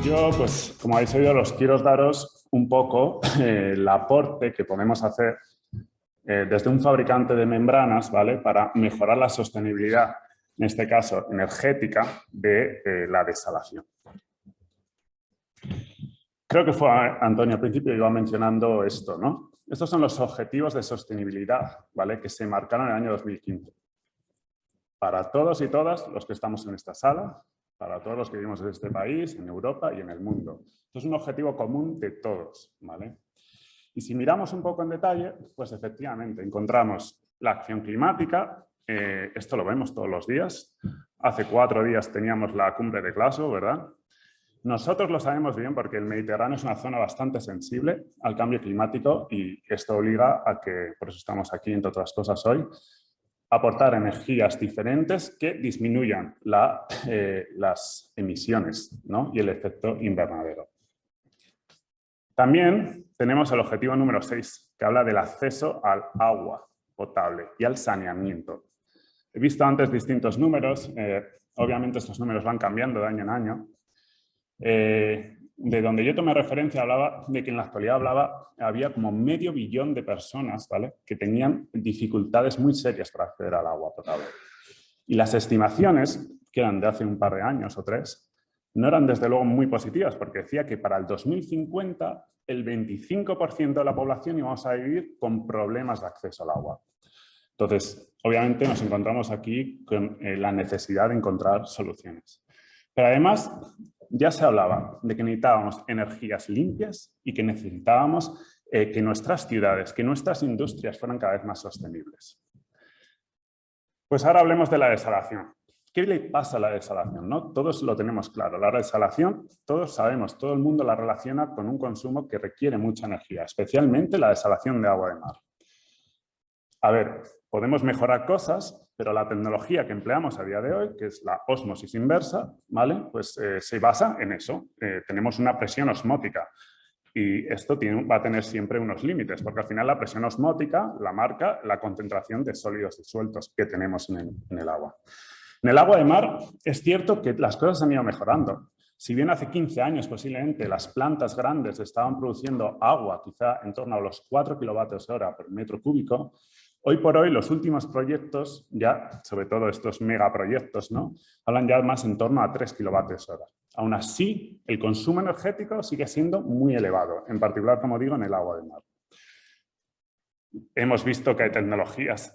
Yo, pues, como habéis oído, os quiero daros un poco el aporte que podemos hacer desde un fabricante de membranas, ¿vale?, para mejorar la sostenibilidad, en este caso energética, de la desalación. Creo que fue Antonio al principio iba mencionando esto, ¿no? Estos son los objetivos de sostenibilidad, ¿vale?, que se marcaron en el año 2015. Para todos y todas los que estamos en esta sala, para todos los que vivimos en este país, en Europa y en el mundo. Esto es un objetivo común de todos, ¿vale? Y si miramos un poco en detalle, pues efectivamente encontramos la acción climática. Esto lo vemos todos los días. Hace 4 días teníamos la cumbre de Glasgow, ¿verdad? Nosotros lo sabemos bien porque el Mediterráneo es una zona bastante sensible al cambio climático y esto obliga a que, por eso estamos aquí, entre otras cosas, hoy, aportar energías diferentes que disminuyan las emisiones, ¿no?, y el efecto invernadero. También tenemos el objetivo número 6, que habla del acceso al agua potable y al saneamiento. He visto antes distintos números, obviamente estos números van cambiando de año en año. De donde yo tomé referencia hablaba de que en la actualidad había como medio billón de personas, ¿vale?, que tenían dificultades muy serias para acceder al agua potable. Y las estimaciones, que eran de hace un par de años o 3, no eran desde luego muy positivas, porque decía que para el 2050 el 25% de la población íbamos a vivir con problemas de acceso al agua. Entonces, obviamente nos encontramos aquí con la necesidad de encontrar soluciones. Pero además, ya se hablaba de que necesitábamos energías limpias y que necesitábamos que nuestras ciudades, que nuestras industrias fueran cada vez más sostenibles. Pues ahora hablemos de la desalación. ¿Qué le pasa a la desalación, no? Todos lo tenemos claro. La desalación, todos sabemos, todo el mundo la relaciona con un consumo que requiere mucha energía, especialmente la desalación de agua de mar. A ver, podemos mejorar cosas, pero la tecnología que empleamos a día de hoy, que es la ósmosis inversa, ¿vale?, pues se basa en eso. Tenemos una presión osmótica y esto va a tener siempre unos límites, porque al final la presión osmótica la marca la concentración de sólidos disueltos que tenemos en el agua. En el agua de mar es cierto que las cosas han ido mejorando. Si bien hace 15 años posiblemente las plantas grandes estaban produciendo agua quizá en torno a los 4 kWh por metro cúbico, hoy por hoy los últimos proyectos, ya sobre todo estos megaproyectos, ¿no?, hablan ya más en torno a 3 kWh. Aún así, el consumo energético sigue siendo muy elevado, en particular, como digo, en el agua de mar. Hemos visto que hay tecnologías,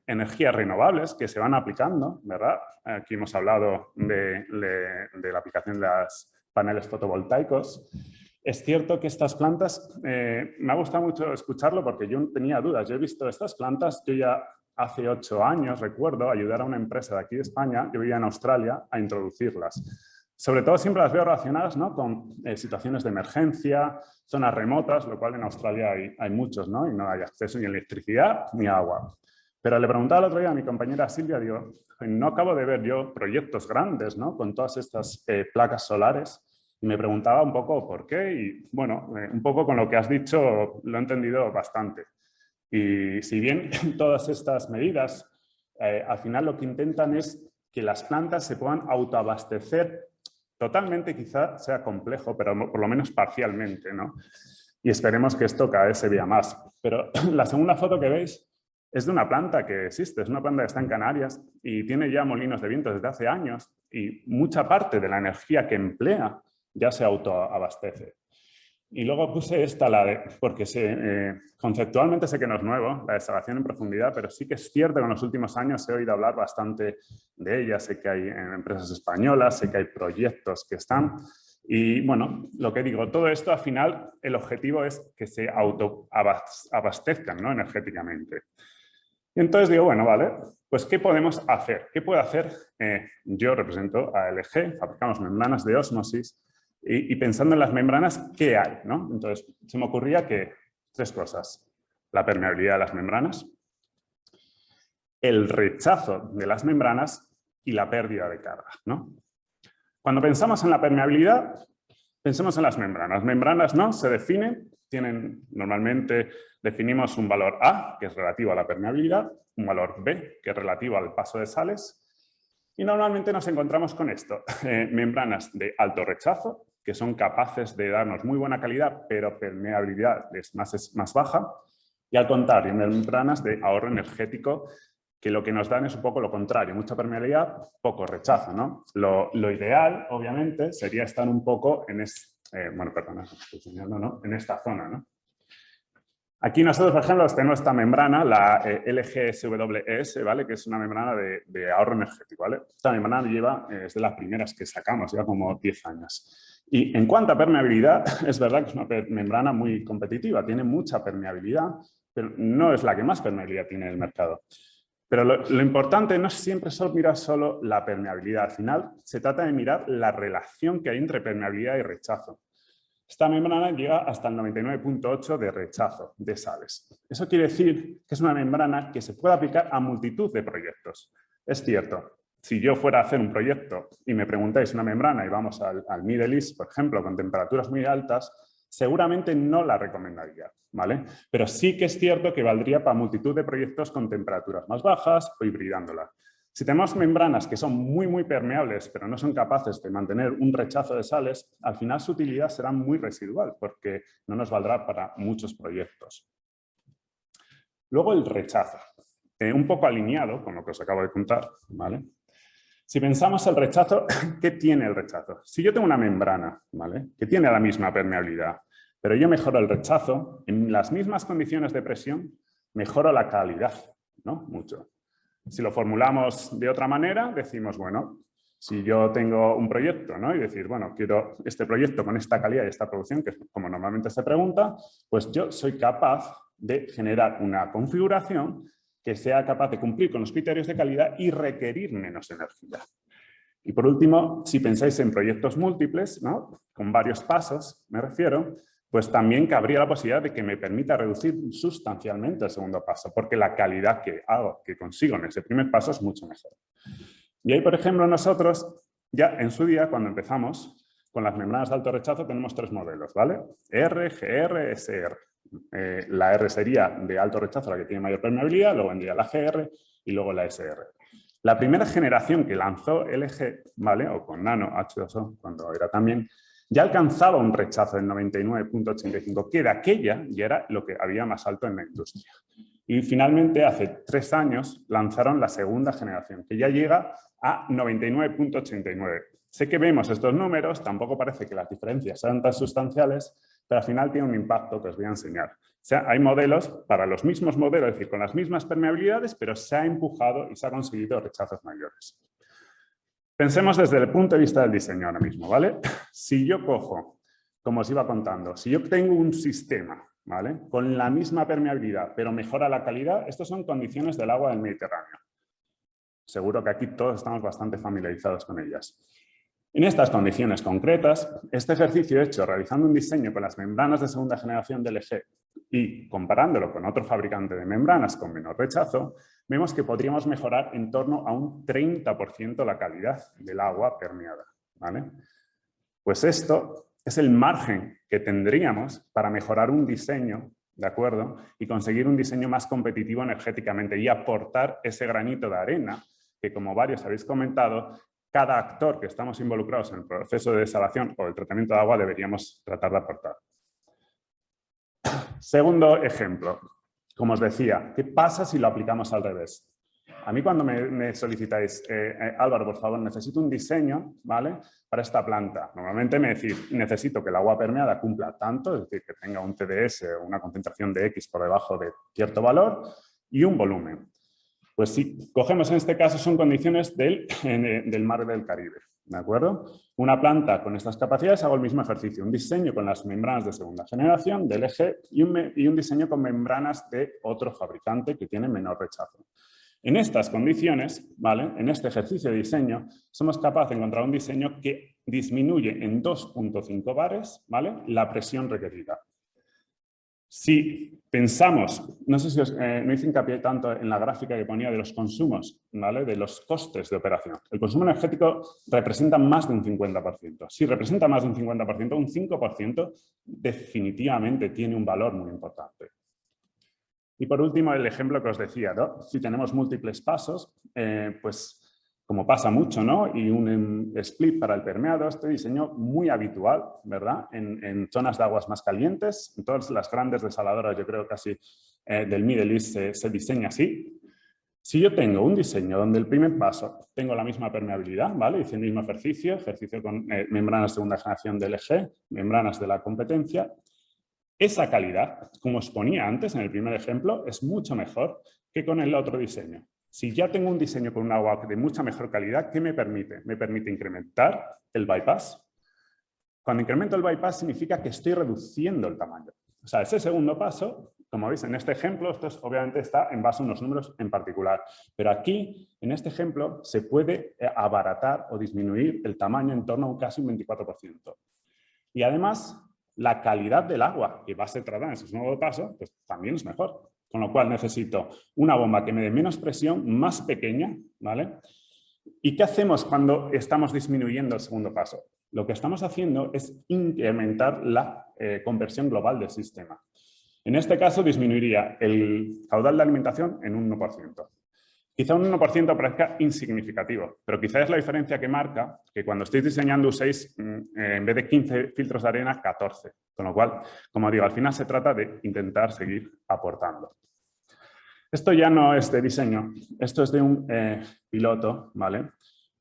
energías renovables que se van aplicando, ¿verdad? Aquí hemos hablado de la aplicación de los paneles fotovoltaicos. Es cierto que estas plantas, me ha gustado mucho escucharlo porque yo tenía dudas. Yo he visto estas plantas, yo ya hace 8 años, recuerdo, ayudar a una empresa de aquí de España, yo vivía en Australia, a introducirlas. Sobre todo siempre las veo relacionadas, ¿no?, con situaciones de emergencia, zonas remotas, lo cual en Australia hay muchos, ¿no?, y no hay acceso ni a electricidad ni a agua. Pero le preguntaba el otro día a mi compañera Silvia, digo, no acabo de ver yo proyectos grandes, ¿no?, con todas estas placas solares, y me preguntaba un poco por qué, y bueno, un poco con lo que has dicho lo he entendido bastante. Y si bien todas estas medidas, al final lo que intentan es que las plantas se puedan autoabastecer totalmente, quizá sea complejo, pero por lo menos parcialmente, ¿no? Y esperemos que esto cada vez se vea más. Pero la segunda foto que veis es de una planta que existe, es una planta que está en Canarias y tiene ya molinos de viento desde hace años y mucha parte de la energía que emplea ya se autoabastece. Y luego puse esta, porque conceptualmente sé que no es nuevo, la desalación en profundidad, pero sí que es cierto que en los últimos años he oído hablar bastante de ella. Sé que hay empresas españolas, sé que hay proyectos que están. Y bueno, lo que digo, todo esto al final el objetivo es que se autoabastezcan, ¿no?, energéticamente. Y entonces digo, bueno, vale, pues ¿qué podemos hacer? ¿Qué puedo hacer? Yo represento a LG, fabricamos membranas de ósmosis. Y pensando en las membranas, ¿qué hay, no? Entonces, se me ocurría que 3 cosas. La permeabilidad de las membranas, el rechazo de las membranas y la pérdida de carga, ¿no? Cuando pensamos en la permeabilidad, pensemos en las membranas. Membranas, ¿no?, se definen, normalmente definimos un valor A, que es relativo a la permeabilidad, un valor B, que es relativo al paso de sales, y normalmente nos encontramos con esto, membranas de alto rechazo que son capaces de darnos muy buena calidad, pero permeabilidad es más baja. Y al contrario, membranas de ahorro energético, que lo que nos dan es un poco lo contrario, mucha permeabilidad, poco rechazo, ¿no? Lo ideal, obviamente, sería estar un poco en, en esta zona, ¿no? Aquí nosotros, por ejemplo, tenemos esta membrana, la LGSWES, ¿vale? Que es una membrana de ahorro energético, ¿vale? Esta membrana es de las primeras que sacamos, lleva como 10 años. Y en cuanto a permeabilidad, es verdad que es una membrana muy competitiva, tiene mucha permeabilidad, pero no es la que más permeabilidad tiene en el mercado. Pero lo importante no es siempre mirar solo la permeabilidad. Al final, se trata de mirar la relación que hay entre permeabilidad y rechazo. Esta membrana llega hasta el 99,8 de rechazo de sales. Eso quiere decir que es una membrana que se puede aplicar a multitud de proyectos. Es cierto, si yo fuera a hacer un proyecto y me preguntáis una membrana y vamos al Middle East, por ejemplo, con temperaturas muy altas, seguramente no la recomendaría, ¿vale? Pero sí que es cierto que valdría para multitud de proyectos con temperaturas más bajas o hibridándola. Si tenemos membranas que son muy permeables, pero no son capaces de mantener un rechazo de sales, al final su utilidad será muy residual porque no nos valdrá para muchos proyectos. Luego el rechazo, un poco alineado con lo que os acabo de contar, ¿vale? Si pensamos el rechazo, ¿qué tiene el rechazo? Si yo tengo una membrana, ¿vale? Que tiene la misma permeabilidad, pero yo mejoro el rechazo, en las mismas condiciones de presión, mejoro la calidad, ¿no? Mucho. Si lo formulamos de otra manera, decimos, bueno, si yo tengo un proyecto, ¿no? Y decir, bueno, quiero este proyecto con esta calidad y esta producción, que es como normalmente se pregunta, pues yo soy capaz de generar una configuración que sea capaz de cumplir con los criterios de calidad y requerir menos energía. Y por último, si pensáis en proyectos múltiples, ¿no? Con varios pasos, me refiero, pues también cabría la posibilidad de que me permita reducir sustancialmente el segundo paso, porque la calidad que consigo en ese primer paso es mucho mejor. Y ahí, por ejemplo, nosotros, ya en su día, cuando empezamos, con las membranas de alto rechazo tenemos 3 modelos, ¿vale? R, GR, SR. La R sería de alto rechazo, la que tiene mayor permeabilidad, luego vendría la GR y luego la SR. La primera generación que lanzó LG, ¿vale? O con Nano H2O, cuando era también, ya alcanzaba un rechazo del 99,85, que de aquella ya era lo que había más alto en la industria. Y finalmente, hace 3 años, lanzaron la segunda generación, que ya llega a 99,89. Sé que vemos estos números, tampoco parece que las diferencias sean tan sustanciales, pero al final tiene un impacto que os voy a enseñar. O sea, hay modelos para los mismos modelos, es decir, con las mismas permeabilidades, pero se ha empujado y se ha conseguido rechazos mayores. Pensemos desde el punto de vista del diseño ahora mismo, ¿vale? Si yo cojo, como os iba contando, si yo tengo un sistema, ¿vale? Con la misma permeabilidad, pero mejora la calidad, estas son condiciones del agua del Mediterráneo. Seguro que aquí todos estamos bastante familiarizados con ellas. En estas condiciones concretas, este ejercicio hecho realizando un diseño con las membranas de segunda generación de LG y comparándolo con otro fabricante de membranas con menor rechazo, vemos que podríamos mejorar en torno a un 30% la calidad del agua permeada, ¿vale? Pues esto es el margen que tendríamos para mejorar un diseño, ¿de acuerdo? Y conseguir un diseño más competitivo energéticamente y aportar ese granito de arena que, como varios habéis comentado, cada actor que estamos involucrados en el proceso de desalación o el tratamiento de agua deberíamos tratar de aportar. Segundo ejemplo, como os decía, ¿qué pasa si lo aplicamos al revés? A mí cuando me solicitáis, Álvaro, por favor, necesito un diseño, ¿vale? Para esta planta. Normalmente me decís, necesito que el agua permeada cumpla tanto, es decir, que tenga un TDS o una concentración de X por debajo de cierto valor y un volumen. Pues si cogemos en este caso son condiciones del mar del Caribe, ¿de acuerdo? Una planta con estas capacidades hago el mismo ejercicio, un diseño con las membranas de segunda generación del LG y un diseño con membranas de otro fabricante que tiene menor rechazo. En estas condiciones, ¿vale? En este ejercicio de diseño, somos capaces de encontrar un diseño que disminuye en 2,5 bares, ¿vale? La presión requerida. Si pensamos, no sé si no hice hincapié tanto en la gráfica que ponía de los consumos, ¿vale? De los costes de operación. El consumo energético representa más de un 50%. Si representa más de un 50%, un 5% definitivamente tiene un valor muy importante. Y por último, el ejemplo que os decía, ¿no? Si tenemos múltiples pasos, pues como pasa mucho, ¿no? Y un split para el permeado, este diseño muy habitual, ¿verdad? En zonas de aguas más calientes, en todas las grandes desaladoras, yo creo casi del Middle East se diseña así. Si yo tengo un diseño donde el primer paso tengo la misma permeabilidad, ¿vale? Hice el mismo ejercicio con membranas de segunda generación de LG, membranas de la competencia, esa calidad, como os ponía antes en el primer ejemplo, es mucho mejor que con el otro diseño. Si ya tengo un diseño con un agua de mucha mejor calidad, ¿qué me permite? Me permite incrementar el bypass. Cuando incremento el bypass significa que estoy reduciendo el tamaño. O sea, ese segundo paso, como veis en este ejemplo, esto obviamente está en base a unos números en particular, pero aquí, en este ejemplo, se puede abaratar o disminuir el tamaño en torno a casi un 24%. Y además, la calidad del agua que va a ser tratada en ese nuevo paso, pues también es mejor. Con lo cual necesito una bomba que me dé menos presión, más pequeña, ¿vale? ¿Y qué hacemos cuando estamos disminuyendo el segundo paso? Lo que estamos haciendo es incrementar la conversión global del sistema. En este caso, disminuiría el caudal de alimentación en un 1%. Quizá un 1% parezca insignificativo, pero quizá es la diferencia que marca que cuando estéis diseñando uséis, en vez de 15 filtros de arena, 14. Con lo cual, como digo, al final se trata de intentar seguir aportando. Esto ya no es de diseño, esto es de un piloto, ¿vale?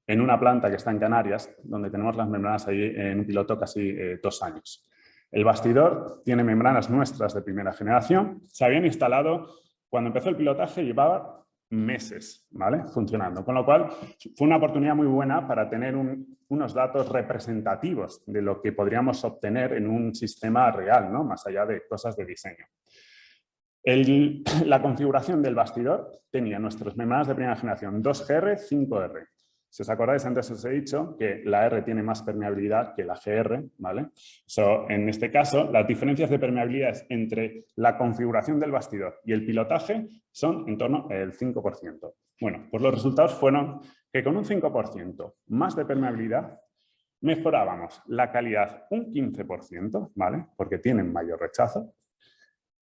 En una planta que está en Canarias, donde tenemos las membranas ahí en un piloto casi 2 años. El bastidor tiene membranas nuestras de primera generación. Se habían instalado, cuando empezó el pilotaje, llevaba meses, ¿vale? Funcionando. Con lo cual, fue una oportunidad muy buena para tener unos datos representativos de lo que podríamos obtener en un sistema real, ¿no? Más allá de cosas de diseño. La configuración del bastidor tenía nuestras membranas de primera generación 2GR, 5R. Si os acordáis, antes os he dicho que la R tiene más permeabilidad que la GR, ¿vale? En este caso, las diferencias de permeabilidad entre la configuración del bastidor y el pilotaje son en torno al 5%. Bueno, pues los resultados fueron que con un 5% más de permeabilidad mejorábamos la calidad un 15%, ¿vale? Porque tienen mayor rechazo.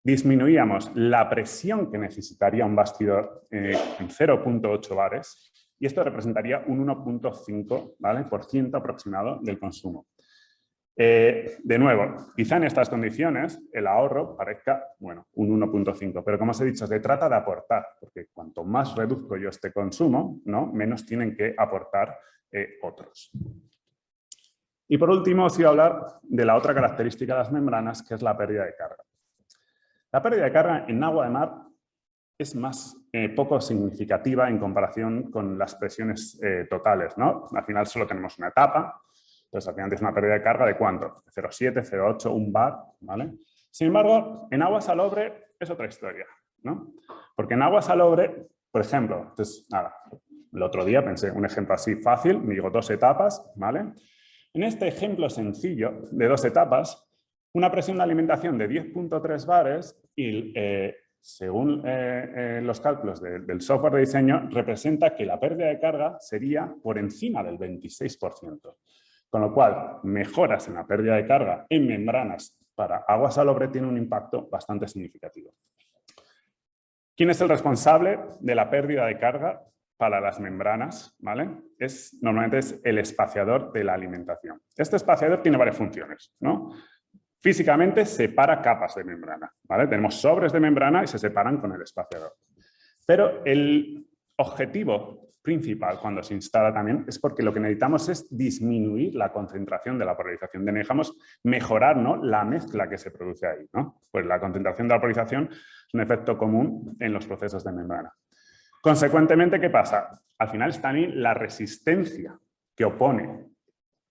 Disminuíamos la presión que necesitaría un bastidor en 0,8 bares y esto representaría un 1,5%, ¿vale? por ciento aproximado del consumo. De nuevo, quizá en estas condiciones el ahorro parezca, bueno, un 1,5, pero como os he dicho, se trata de aportar, porque cuanto más reduzco yo este consumo, ¿no? menos tienen que aportar otros. Y por último os iba a hablar de la otra característica de las membranas, que es la pérdida de carga. La pérdida de carga en agua de mar es más poco significativa en comparación con las presiones totales, ¿no? Al final solo tenemos una etapa, entonces al final es una pérdida de carga de ¿cuánto? 0,7, 0,8, 1 bar, ¿vale? Sin embargo, en agua salobre es otra historia, ¿no? Porque en agua salobre, por ejemplo, entonces, nada, el otro día pensé un ejemplo así fácil, me digo 2 etapas, ¿vale? En este ejemplo sencillo de 2 etapas, una presión de alimentación de 10,3 bares y según los cálculos del software de diseño, representa que la pérdida de carga sería por encima del 26%. Con lo cual, mejoras en la pérdida de carga en membranas para agua salobre tiene un impacto bastante significativo. ¿Quién es el responsable de la pérdida de carga para las membranas? ¿Vale? Normalmente es el espaciador de la alimentación. Este espaciador tiene varias funciones, ¿no? Físicamente separa capas de membrana, ¿vale? Tenemos sobres de membrana y se separan con el espaciador. Pero el objetivo principal cuando se instala también es porque lo que necesitamos es disminuir la concentración de la polarización. Necesitamos mejorar, ¿no? la mezcla que se produce ahí, ¿no? Pues la concentración de la polarización es un efecto común en los procesos de membrana. Consecuentemente, ¿qué pasa? Al final está ahí la resistencia que opone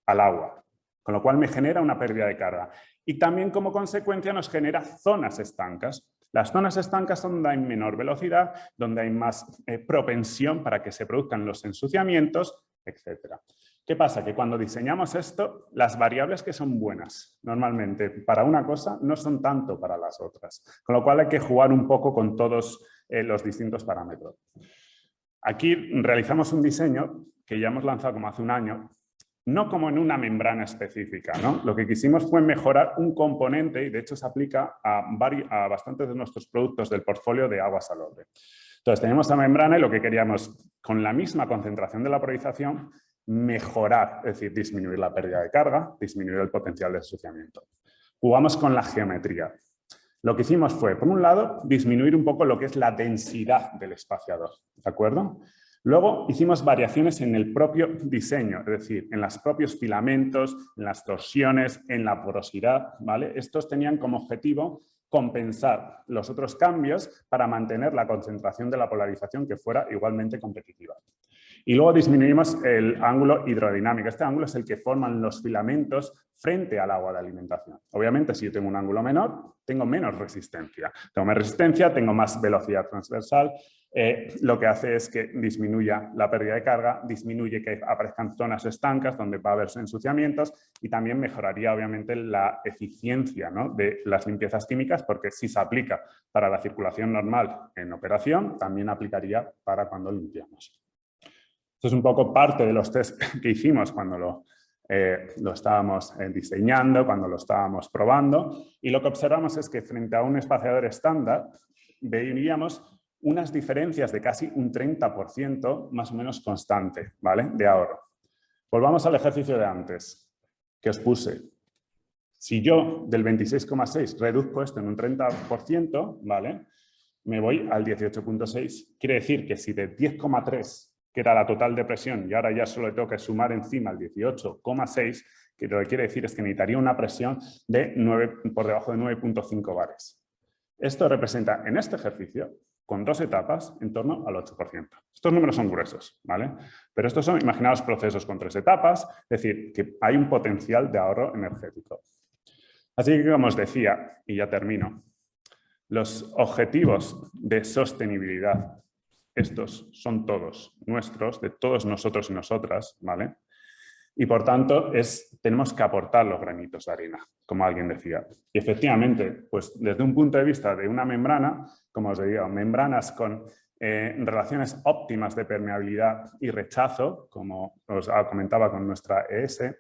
al agua, con lo cual me genera una pérdida de carga. Y también como consecuencia nos genera zonas estancas. Las zonas estancas son donde hay menor velocidad, donde hay más propensión para que se produzcan los ensuciamientos, etc. ¿Qué pasa? Que cuando diseñamos esto, las variables que son buenas normalmente para una cosa no son tanto para las otras. Con lo cual hay que jugar un poco con todos los distintos parámetros. Aquí realizamos un diseño que ya hemos lanzado como hace un año, no como en una membrana específica, ¿no? Lo que quisimos fue mejorar un componente y de hecho se aplica a bastantes de nuestros productos del portfolio de agua salobre. Entonces, teníamos esta membrana y lo que queríamos, con la misma concentración de la polarización, mejorar, es decir, disminuir la pérdida de carga, disminuir el potencial de ensuciamiento. Jugamos con la geometría. Lo que hicimos fue, por un lado, disminuir un poco lo que es la densidad del espaciador, ¿de acuerdo? Luego hicimos variaciones en el propio diseño, es decir, en los propios filamentos, en las torsiones, en la porosidad, ¿vale? Estos tenían como objetivo compensar los otros cambios para mantener la concentración de la polarización que fuera igualmente competitiva. Y luego disminuimos el ángulo hidrodinámico. Este ángulo es el que forman los filamentos frente al agua de alimentación. Obviamente, si yo tengo un ángulo menor, tengo menos resistencia. Tengo más resistencia, tengo más velocidad transversal. Lo que hace es que disminuya la pérdida de carga, disminuye que aparezcan zonas estancas donde va a haber ensuciamientos y también mejoraría, obviamente, la eficiencia, ¿no?, de las limpiezas químicas, porque si se aplica para la circulación normal en operación, también aplicaría para cuando limpiamos. Esto es un poco parte de los test que hicimos cuando lo estábamos diseñando, cuando lo estábamos probando, y lo que observamos es que frente a un espaciador estándar veríamos unas diferencias de casi un 30% más o menos constante, ¿vale?, de ahorro. Volvamos al ejercicio de antes que os puse. Si yo del 26,6 reduzco esto en un 30%, ¿vale?, me voy al 18,6. Quiere decir que si de 10,3, que era la total de presión, y ahora ya solo le tengo que sumar encima el 18,6, que lo que quiere decir es que necesitaría una presión de por debajo de 9,5 bares. Esto representa en este ejercicio, con 2 etapas, en torno al 8%. Estos números son gruesos, ¿vale? Pero estos son, imaginaos, procesos con 3 etapas, es decir, que hay un potencial de ahorro energético. Así que, como os decía, y ya termino, los objetivos de sostenibilidad, estos son todos nuestros, de todos nosotros y nosotras, ¿vale? Y por tanto, tenemos que aportar los granitos de arena, como alguien decía. Y efectivamente, pues desde un punto de vista de una membrana, como os digo, membranas con relaciones óptimas de permeabilidad y rechazo, como os comentaba con nuestra ES,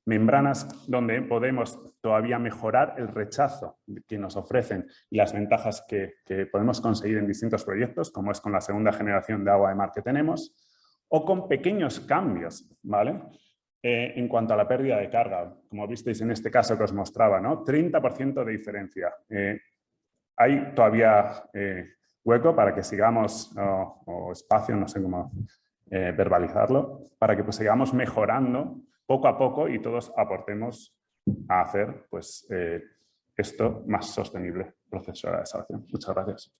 membranas donde podemos todavía mejorar el rechazo que nos ofrecen y las ventajas que podemos conseguir en distintos proyectos, como es con la segunda generación de agua de mar que tenemos, o con pequeños cambios, ¿vale? En cuanto a la pérdida de carga, como visteis en este caso que os mostraba, ¿no? 30% de diferencia. Hay todavía hueco para que sigamos, o espacio, no sé cómo verbalizarlo, para que pues, sigamos mejorando poco a poco y todos aportemos a hacer pues, esto más sostenible, proceso de desalación. Muchas gracias.